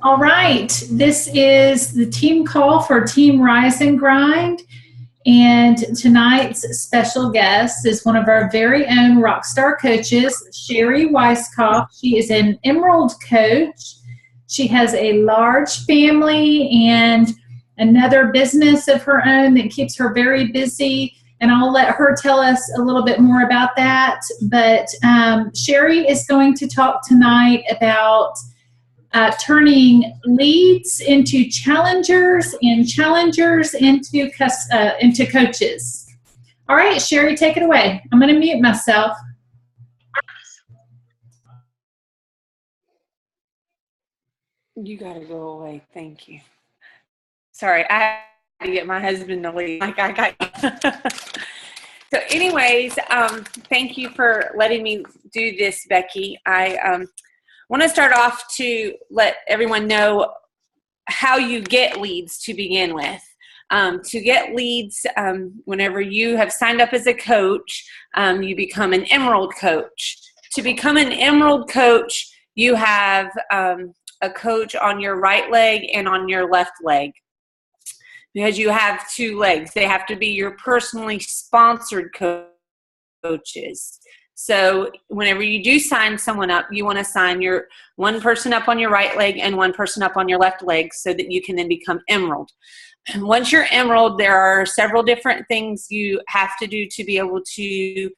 All right, this is the team call for Team Rise and Grind. And tonight's special guest is one of our very own rockstar coaches, Sherry Weiscopf. She is an Emerald coach. She has a large family and another business of her own that keeps her very busy. And I'll let her tell us a little bit more about that. But Sherry is going to talk tonight about turning leads into challengers and challengers into coaches. All right, Sherry, take it away. I'm going to mute myself. You got to go away. Thank you. Sorry, I had to get my husband to leave. Like I got. So, anyways, thank you for letting me do this, Becky. I want to start off to let everyone know how you get leads to begin with. To get leads, whenever you have signed up as a coach, you become an Emerald coach. To become an Emerald coach, you have a coach on your right leg and on your left leg. Because you have two legs. They have to be your personally sponsored coaches. So whenever you do sign someone up, you want to sign your one person up on your right leg and one person up on your left leg so that you can then become Emerald. And once you're Emerald, there are several different things you have to do to be able to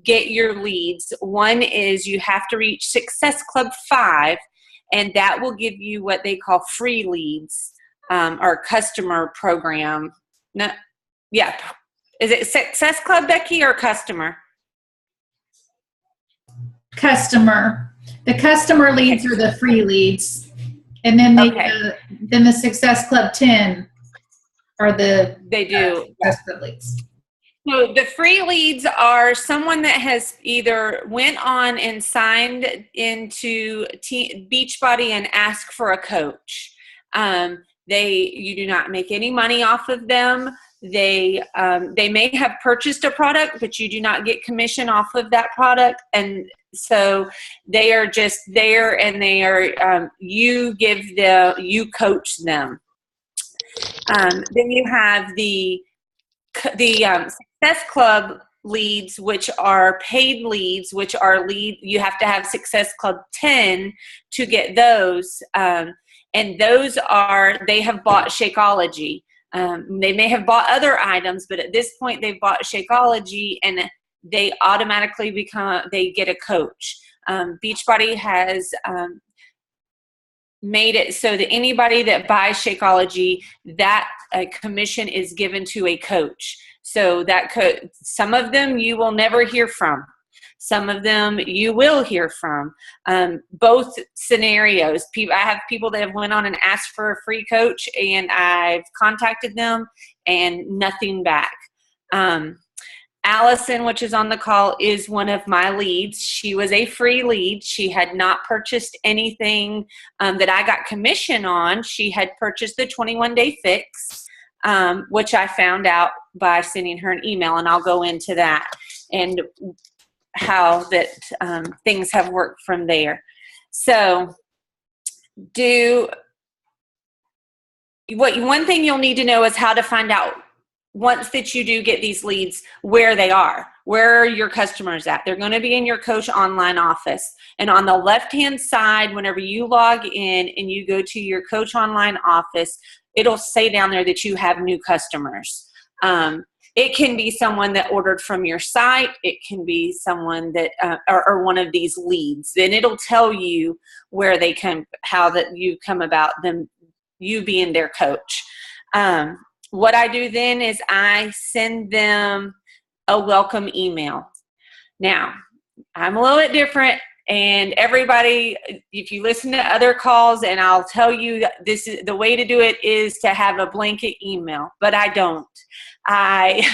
get your leads. One is you have to reach Success Club 5, and that will give you what they call free leads, or customer program. No, yeah. Is it Success Club, Becky, or customer? Customer. The customer leads are the free leads, and then then the Success Club 10 are the Success Club leads. So the free leads are someone that has either went on and signed into Beachbody and asked for a coach. You do not make any money off of them. They may have purchased a product, but you do not get commission off of that product. And so they are just there, and they are, you coach them. Then you have the Success Club leads, which are paid leads, which are you have to have Success Club 10 to get those. And those they have bought Shakeology. They may have bought other items, but at this point they've bought Shakeology, and they automatically they get a coach. Beachbody has made it so that anybody that buys Shakeology, that commission is given to a coach. So some of them you will never hear from. Some of them you will hear from. Both scenarios. I have people that have went on and asked for a free coach, and I've contacted them and nothing back. Allison, which is on the call, is one of my leads. She was a free lead. She had not purchased anything that I got commission on. She had purchased the 21-day fix, which I found out by sending her an email, and I'll go into that and how that things have worked from there. So one thing you'll need to know is how to find out, once that you do get these leads, where they are. Where are your customers at? They're going to be in your coach online office. And on the left-hand side, whenever you log in and you go to your coach online office, it'll say down there that you have new customers. It can be someone that ordered from your site. It can be someone that, or one of these leads. Then it'll tell you where they come, how that you come about them, you being their coach. What I do then is I send them a welcome email. Now, I'm a little bit different, and everybody, if you listen to other calls, and I'll tell you that this is the way to do it, is to have a blanket email, but I don't. I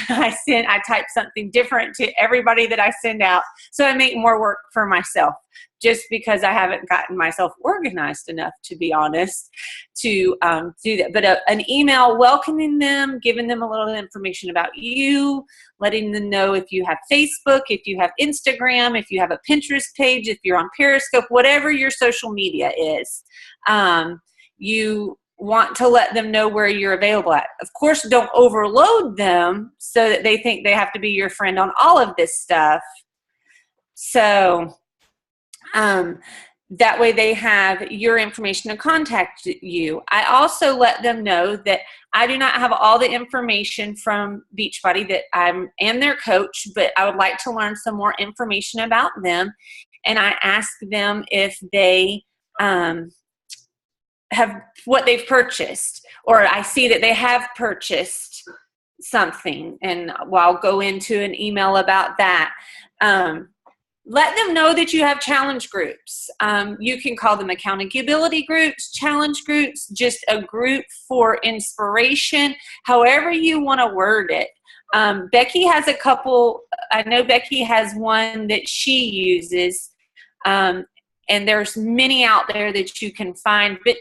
type something different to everybody that I send out, so I make more work for myself, just because I haven't gotten myself organized enough, to be honest, to do that. But an email welcoming them, giving them a little information about you, letting them know if you have Facebook, if you have Instagram, if you have a Pinterest page, if you're on Periscope, whatever your social social media is. You want to let them know where you're available at. Of course, don't overload them so that they think they have to be your friend on all of this stuff. So that way they have your information to contact you. I also let them know that I do not have all the information from Beachbody, that I'm and their coach, but I would like to learn some more information about them. And I ask them if they have what they've purchased, or I see that they have purchased something, and I'll go into an email about that. Let them know that you have challenge groups. You can call them accountability groups, challenge groups, just a group for inspiration, however you want to word it. Becky has a couple. I know Becky has one that she uses, and there's many out there that you can find, but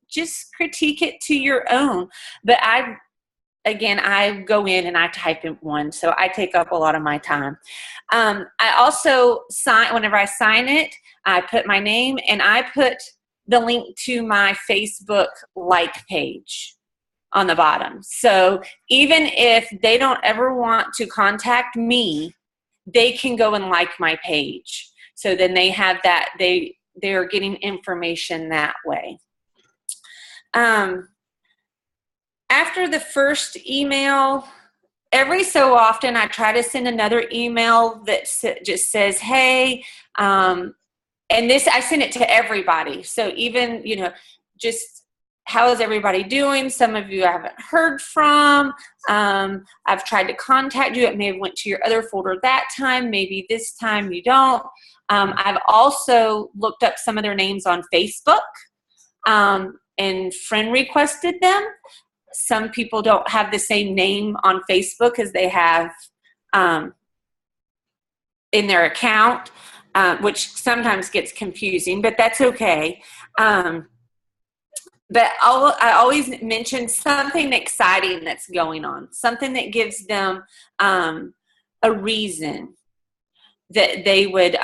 just critique it to your own. But I go in and I type in one, so I take up a lot of my time. I also whenever I sign it, I put my name and I put the link to my Facebook like page on the bottom. So even if they don't ever want to contact me, they can go and like my page. So then they have that, they're getting information that way. After the first email, every so often I try to send another email that just says, hey, and this, I send it to everybody. So even, just how is everybody doing? Some of you I haven't heard from. I've tried to contact you. It may have went to your other folder that time. Maybe this time you don't. I've also looked up some of their names on Facebook and friend requested them. Some people don't have the same name on Facebook as they have in their account, which sometimes gets confusing, but that's okay. But I always mention something exciting that's going on, something that gives them a reason that they would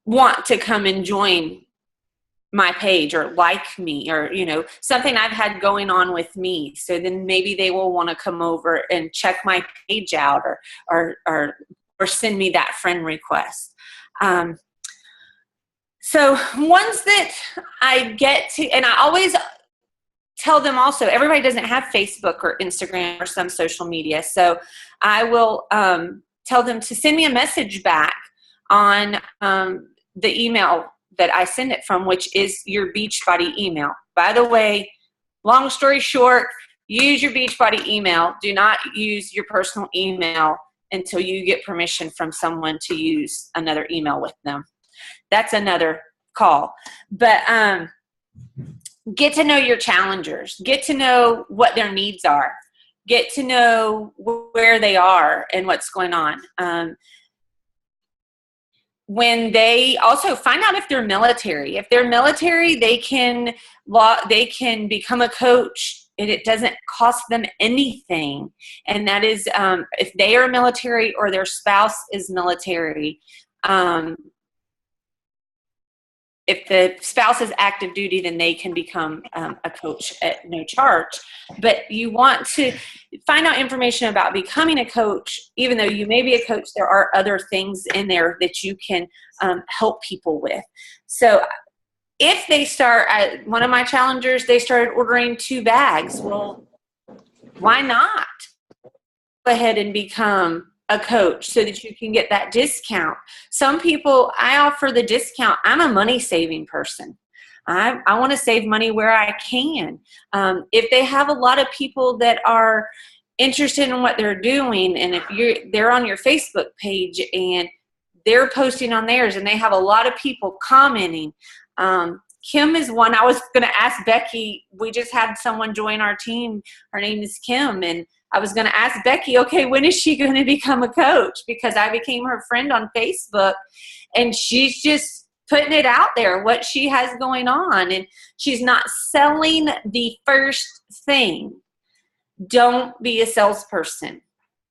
want to come and join my page or like me, or something I've had going on with me. So then maybe they will want to come over and check my page out, or send me that friend request. So ones that I get to, and I always tell them also, everybody doesn't have Facebook or Instagram or some social media. So I will tell them to send me a message back on the email that I send it from, which is your Beachbody email. By the way, long story short, use your Beachbody email. Do not use your personal email until you get permission from someone to use another email with them. That's another call. But get to know your challengers. Get to know what their needs are. Get to know where they are and what's going on. When they also find out if they're military. If they're military, they can become a coach, and it doesn't cost them anything. And that is if they are military or their spouse is military. If the spouse is active duty, then they can become a coach at no charge. But you want to find out information about becoming a coach. Even though you may be a coach, there are other things in there that you can help people with. So if they start, one of my challengers, they started ordering 2 bags. Well, why not go ahead and become a coach so that you can get that discount? Some people, I offer the discount. I'm a money saving person. I want to save money where I can. If they have a lot of people that are interested in what they're doing, and if they're on your Facebook page and they're posting on theirs and they have a lot of people commenting. Kim is one. I was going to ask Becky. We just had someone join our team. Her name is Kim, and I was going to ask Becky, okay, when is she going to become a coach? Because I became her friend on Facebook, and she's just putting it out there, what she has going on, and she's not selling the first thing. Don't be a salesperson.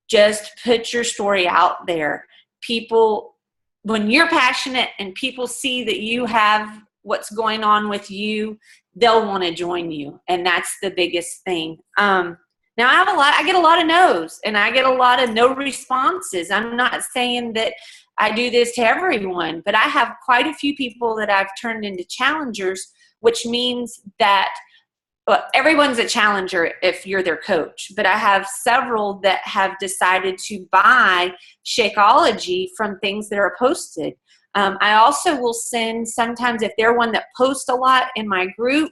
Just put your story out there. People, when you're passionate and people see that you have what's going on with you, they'll want to join you. And that's the biggest thing. Now I get a lot of no's, and I get a lot of no responses. I'm not saying that I do this to everyone, but I have quite a few people that I've turned into challengers, which means that everyone's a challenger if you're their coach, but I have several that have decided to buy Shakeology from things that are posted. I also will send, sometimes if they're one that posts a lot in my group,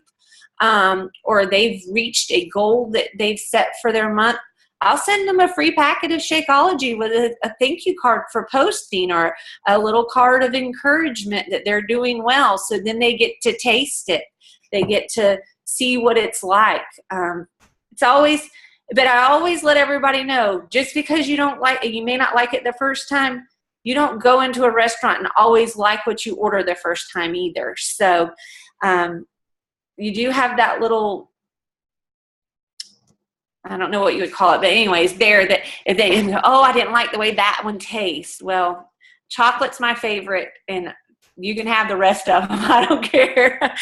or they've reached a goal that they've set for their month, I'll send them a free packet of Shakeology with a thank you card for posting, or a little card of encouragement that they're doing well. So then they get to taste it. They get to see what it's like. But I always let everybody know, just because you may not like it the first time, you don't go into a restaurant and always like what you order the first time either. So you do have that little, I don't know what you would call it, but anyways, that if they go, oh, I didn't like the way that one tastes. Well, chocolate's my favorite, and you can have the rest of them. I don't care.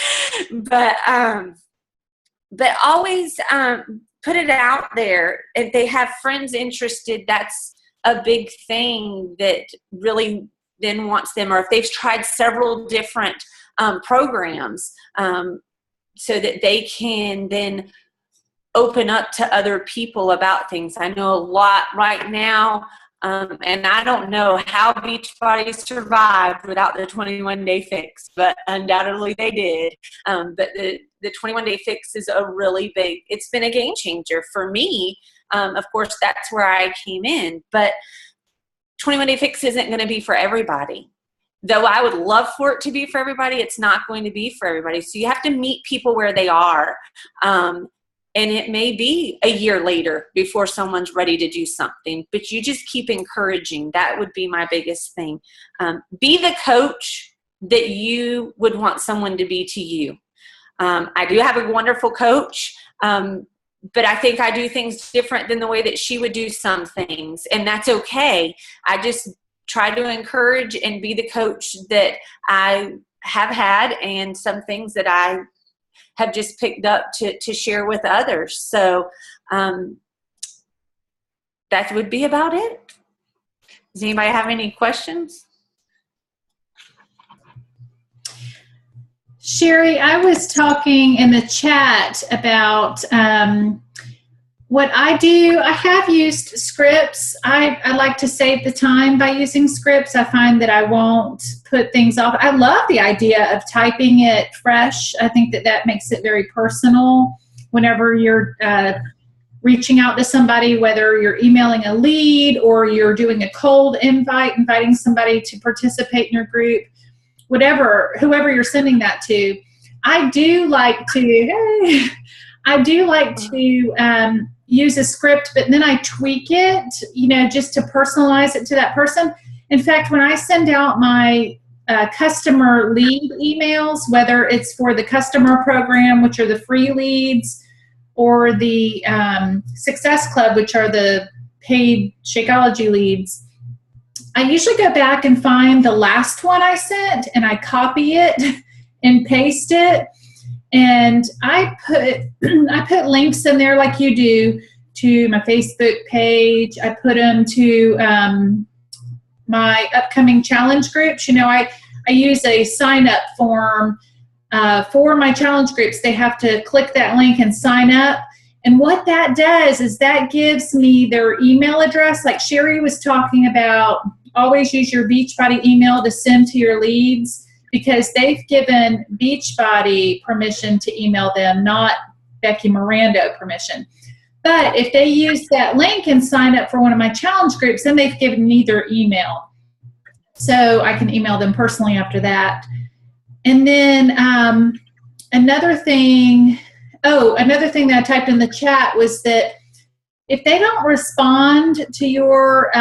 But always put it out there. If they have friends interested, that's a big thing that really then wants them, or if they've tried several different programs, so that they can then open up to other people about things. I know a lot right now, and I don't know how Beachbody survived without the 21-day fix, but undoubtedly they did. But the 21-day fix is it's been a game changer for me. Of course, that's where I came in, but 21-day fix isn't going to be for everybody. Though I would love for it to be for everybody, it's not going to be for everybody. So you have to meet people where they are. And it may be a year later before someone's ready to do something, but you just keep encouraging. That would be my biggest thing. Be the coach that you would want someone to be to you. I do have a wonderful coach, but I think I do things different than the way that she would do some things, and that's okay. I just try to encourage and be the coach that I have had, and some things that I have just picked up to share with others. So that would be about it. Does anybody have any questions? Sherry, I was talking in the chat about what I do. I have used scripts. I like to save the time by using scripts. I find that I won't put things off. I love the idea of typing it fresh. I think that makes it very personal whenever you're reaching out to somebody, whether you're emailing a lead or you're doing a cold invite, inviting somebody to participate in your group, whoever you're sending that to. I do like to use a script, but then I tweak it, just to personalize it to that person. In fact, when I send out my customer lead emails, whether it's for the customer program, which are the free leads, or the Success Club, which are the paid Shakeology leads, I usually go back and find the last one I sent, and I copy it and paste it. And I put links in there like you do to my Facebook page. I put them to my upcoming challenge groups. I use a sign-up form for my challenge groups. They have to click that link and sign up. And what that does is that gives me their email address. Like Sherry was talking about, always use your Beachbody email to send to your leads, because they've given Beachbody permission to email them, not Becky Miranda permission. But if they use that link and sign up for one of my challenge groups, then they've given me their email. So I can email them personally after that. And then another thing that I typed in the chat was that if they don't respond to your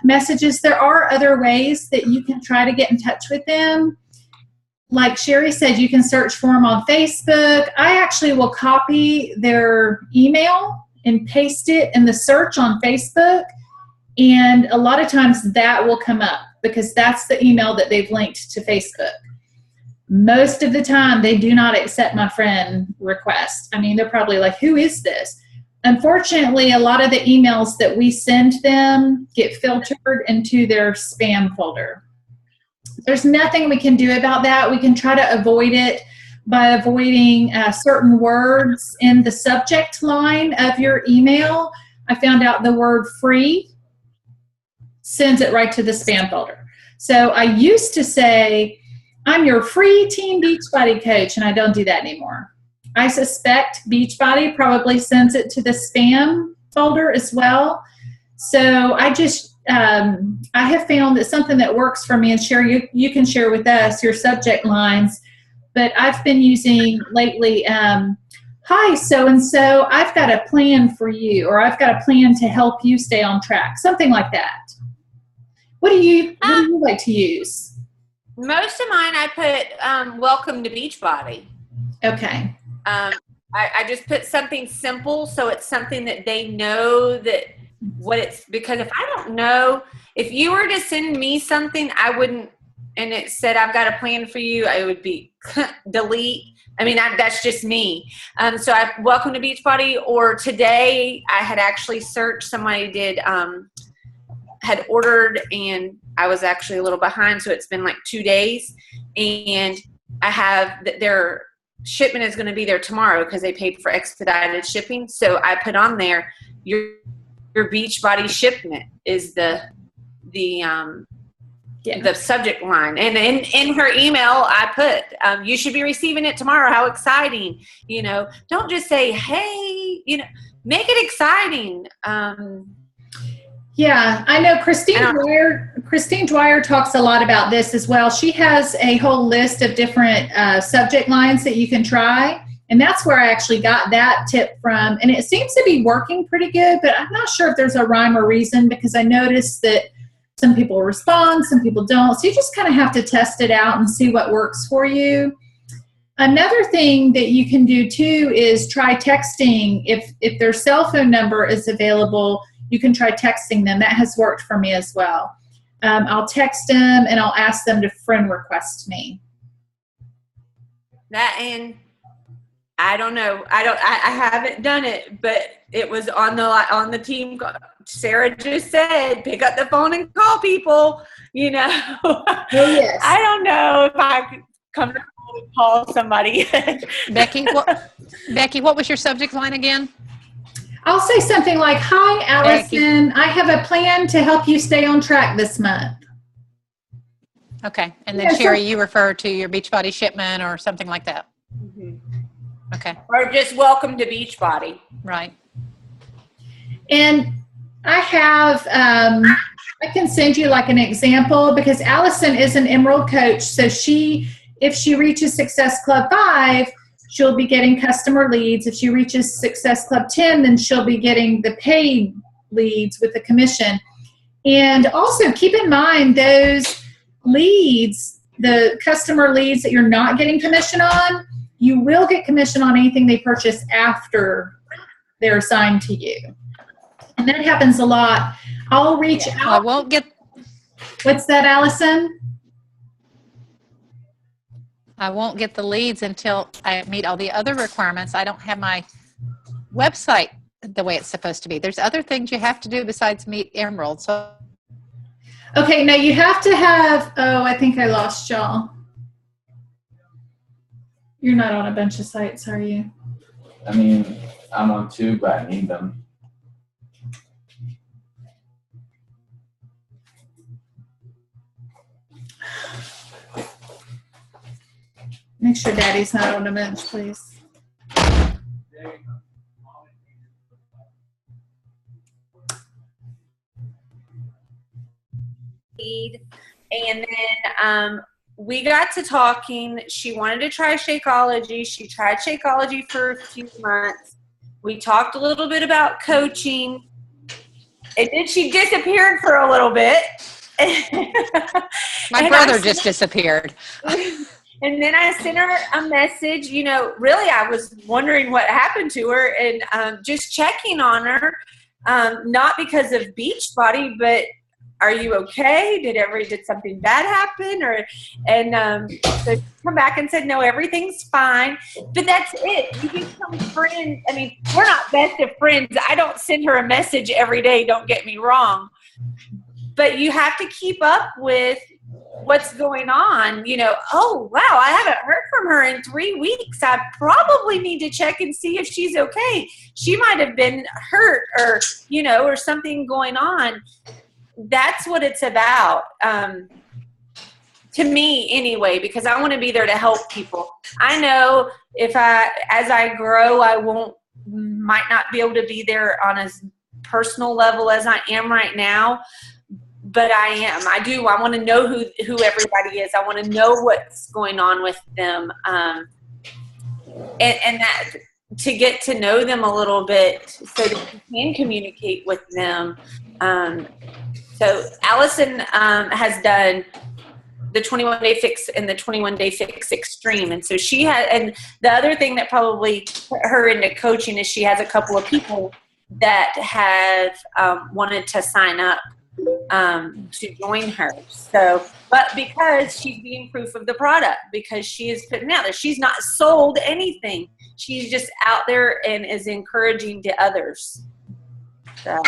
messages, there are other ways that you can try to get in touch with them. Like Sherry said, you can search for them on Facebook. I actually will copy their email and paste it in the search on Facebook. And a lot of times that will come up because that's the email that they've linked to Facebook. Most of the time, they do not accept my friend request. I mean, they're probably like, who is this? Unfortunately, a lot of the emails that we send them get filtered into their spam folder. There's nothing we can do about that. We can try to avoid it by avoiding certain words in the subject line of your email. I found out the word free sends it right to the spam folder. So I used to say, I'm your free Team Beachbody coach, and I don't do that anymore. I suspect Beachbody probably sends it to the spam folder as well. So I just, I have found that something that works for me, and Sherry, you can share with us your subject lines, but I've been using lately, hi, so-and-so, I've got a plan for you, or I've got a plan to help you stay on track, something like that. What do you like to use? Most of mine I put welcome to Beachbody. Okay. I just put something simple, so it's something that they know that what it's, because if I don't know, if you were to send me something, I wouldn't, and it said, I've got a plan for you, I would be delete. I mean, that's just me. So I welcome to Beachbody, or today I had actually searched, somebody did, had ordered, and I was actually a little behind, so it's been like 2 days, and I have their shipment is going to be there tomorrow because they paid for expedited shipping. So I put on there, your Beachbody shipment is the subject line, and in her email I put, you should be receiving it tomorrow. How exciting! You know, don't just say, hey, you know, make it exciting. Yeah, I know Christine Dwyer talks a lot about this as well. She has a whole list of different subject lines that you can try, and that's where I actually got that tip from. And it seems to be working pretty good, but I'm not sure if there's a rhyme or reason, because I noticed that some people respond, some people don't. So you just kind of have to test it out and see what works for you. Another thing that you can do too is try texting. If their cell phone number is available, you can try texting them. That has worked for me as well. I'll text them and I'll ask them to friend request me. That, and I don't know. I haven't done it, but it was on the team. Sarah just said, pick up the phone and call people, you know. Oh, yes. I don't know if I could come to call somebody. Becky, what was your subject line again? I'll say something like, hi, Allison, I have a plan to help you stay on track this month. Okay. And then, Sherry, you refer to your Beachbody shipment or something like that. Mm-hmm. Okay. Or just welcome to Beachbody. Right. And I have, I can send you like an example, because Allison is an Emerald coach. So if she reaches Success Club 5, she'll be getting customer leads. If she reaches Success Club 10, then she'll be getting the paid leads with the commission. And also keep in mind those leads, the customer leads that you're not getting commission on, you will get commission on anything they purchase after they're assigned to you. And that happens a lot. I'll reach out. I won't get. What's that, Allison? I won't get the leads until I meet all the other requirements. I don't have my website the way it's supposed to be. There's other things you have to do besides meet Emerald. So, okay, now you have to have, oh, I think I lost y'all. You're not on a bunch of sites, are you? I mean, I'm on 2, but I need them. Make sure Daddy's not on a bench, please. And then we got to talking. She wanted to try Shakeology. She tried Shakeology for a few months. We talked a little bit about coaching. And then she disappeared for a little bit. my brother just disappeared. And then I sent her a message, you know, really I was wondering what happened to her, and just checking on her, not because of Beachbody, but are you okay? Did something bad happen? So she come back and said, no, everything's fine. But that's it. You become friends. I mean, we're not best of friends. I don't send her a message every day, don't get me wrong. But you have to keep up with what's going on. Oh, wow, I haven't heard from her in 3 weeks. I probably need to check and see if she's okay. She might have been hurt or something going on. That's what it's about, to me anyway, because I want to be there to help people. I know as I grow, might not be able to be there on as personal level as I am right now, but I am. I want to know who everybody is. I want to know what's going on with them, and that to get to know them a little bit so that you can communicate with them. So Allison has done the 21-day fix and the 21-day fix extreme. And so and the other thing that probably put her into coaching is she has a couple of people that have wanted to sign up to join her. So, but because she's being proof of the product, because she is putting out there, she's not sold anything. She's just out there and is encouraging to others. So.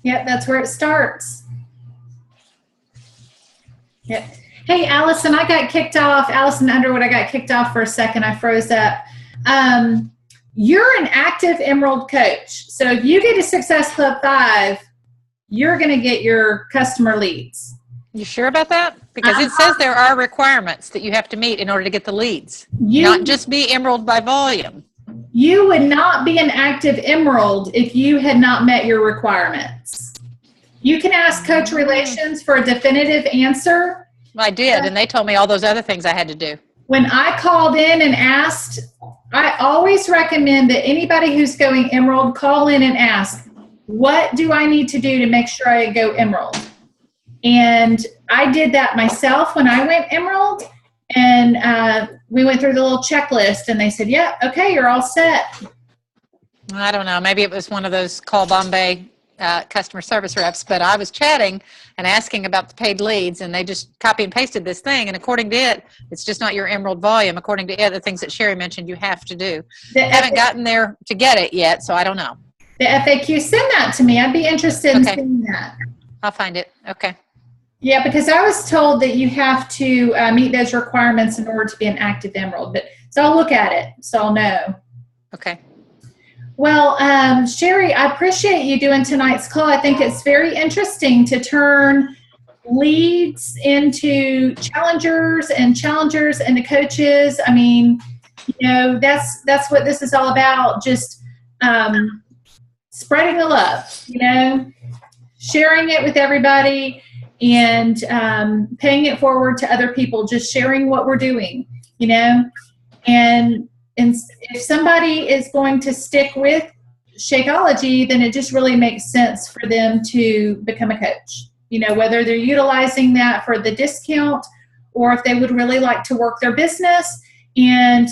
Yep, that's where it starts. Yep. Hey, Allison, I got kicked off. Allison Underwood, I got kicked off for a second. I froze up. You're an active Emerald coach. So if you get to Success Club 5, you're going to get your customer leads. You sure about that? Because it says there are requirements that you have to meet in order to get the leads. Not just be Emerald by volume. You would not be an active Emerald if you had not met your requirements. You can ask Coach Relations for a definitive answer. I did, and they told me all those other things I had to do. When I called in and asked, I always recommend that anybody who's going Emerald call in and ask, what do I need to do to make sure I go Emerald? And I did that myself when I went Emerald. And we went through the little checklist, and they said, yeah, okay, you're all set. I don't know. Maybe it was one of those call Bombay customer service reps, but I was chatting and asking about the paid leads, and they just copy and pasted this thing. And according to it, it's just not your Emerald volume. According to it, the things that Sherry mentioned, you have to do. I haven't gotten there to get it yet, so I don't know. The FAQ, send that to me. I'd be interested in seeing that. I'll find it. Okay. Yeah, because I was told that you have to meet those requirements in order to be an active Emerald. So I'll look at it, so I'll know. Okay. Well, Sherry, I appreciate you doing tonight's call. I think it's very interesting to turn leads into challengers and challengers into coaches. I mean, that's what this is all about, just spreading the love, sharing it with everybody, and paying it forward to other people, just sharing what we're doing, and if somebody is going to stick with Shakeology, then it just really makes sense for them to become a coach, whether they're utilizing that for the discount or if they would really like to work their business and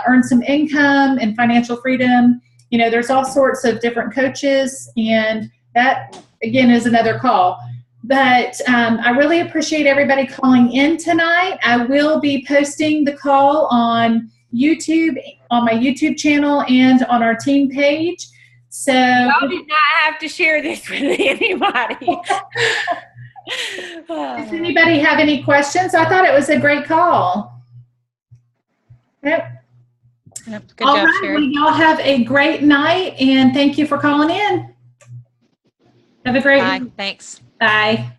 earn some income and financial freedom. There's all sorts of different coaches, and that, again, is another call. But I really appreciate everybody calling in tonight. I will be posting the call on YouTube, on my YouTube channel, and on our team page. So y'all did not have to share this with anybody. Does anybody have any questions? I thought it was a great call. Yep. Good All job, right, Sherry. well, y'all have a great night, and thank you for calling in. Have a great Bye. week. Thanks. Bye.